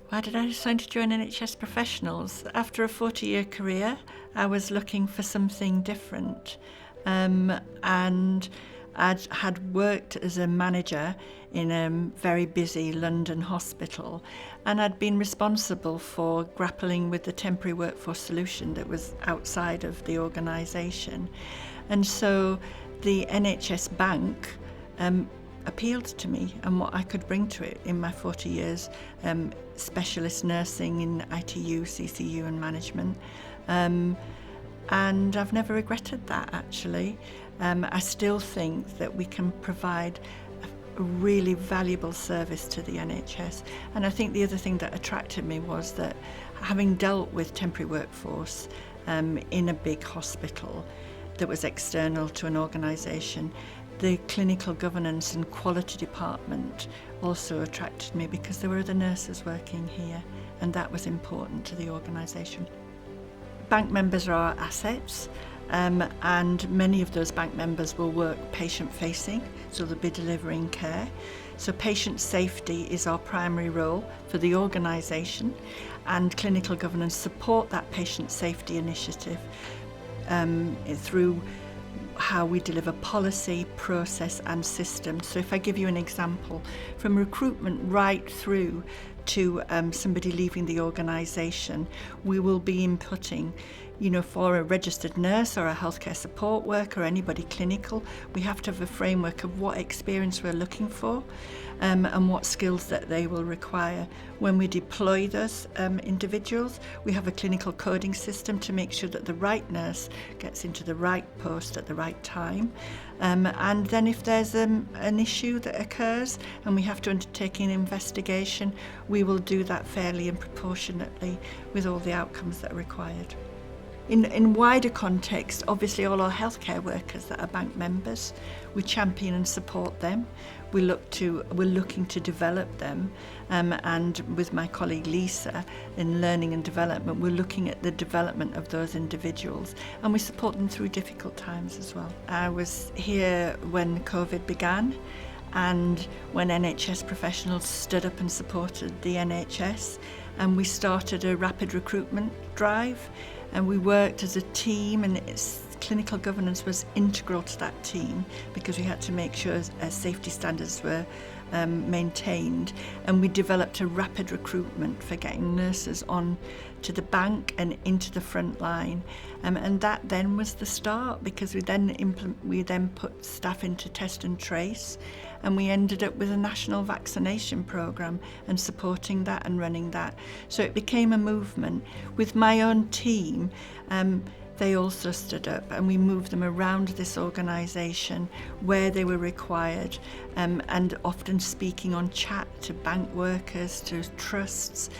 Why did I decide to join NHS Professionals? After a 40-year career, I was looking for something different. And had worked as a manager in a very busy London hospital, and I'd been responsible for grappling with the temporary workforce solution that was outside of the organisation. And so the NHS Bank appealed to me and what I could bring to it in my 40 years, specialist nursing in ITU, CCU and management. And I've never regretted that, actually. I still think that we can provide a really valuable service to the NHS. And I think the other thing that attracted me was that, having dealt with temporary workforce in a big hospital that was external to an organisation, the clinical governance and quality department also attracted me because there were other nurses working here, and that was important to the organisation. Bank members are our assets, and many of those bank members will work patient-facing, so they'll be delivering care. So patient safety is our primary role for the organisation, and clinical governance support that patient safety initiative through how we deliver policy, process and systems. So if I give you an example, from recruitment right through to somebody leaving the organisation, we will be inputting, for a registered nurse or a healthcare support worker or anybody clinical, we have to have a framework of what experience we're looking for and what skills that they will require. When we deploy those individuals, we have a clinical coding system to make sure that the right nurse gets into the right post at the right time. And then if there's an issue that occurs and we have to undertake an investigation, we will do that fairly and proportionately with all the outcomes that are required. In wider context, obviously all our healthcare workers that are bank members, we champion and support them. We're looking to develop them, and with my colleague Lisa in learning and development, we're looking at the development of those individuals, and we support them through difficult times as well. I was here when COVID began, and when NHS Professionals stood up and supported the NHS, and we started a rapid recruitment drive, and we worked as a team, and clinical governance was integral to that team because we had to make sure safety standards were maintained, and we developed a rapid recruitment for getting nurses on to the bank and into the front line, and that then was the start, because we then put staff into test and trace, and we ended up with a national vaccination programme and supporting that and running that. So it became a movement. With my own team, they also stood up, and we moved them around this organisation where they were required, and often speaking on chat to bank workers, to trusts.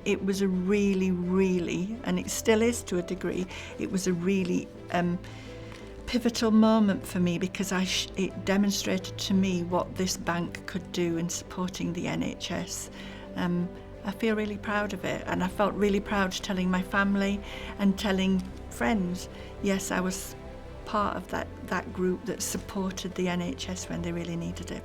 It was a really, and it still is to a degree, it was a really pivotal moment for me, because it demonstrated to me what this bank could do in supporting the NHS. I feel really proud of it, and I felt really proud telling my family and telling friends, yes, I was part of that group that supported the NHS when they really needed it.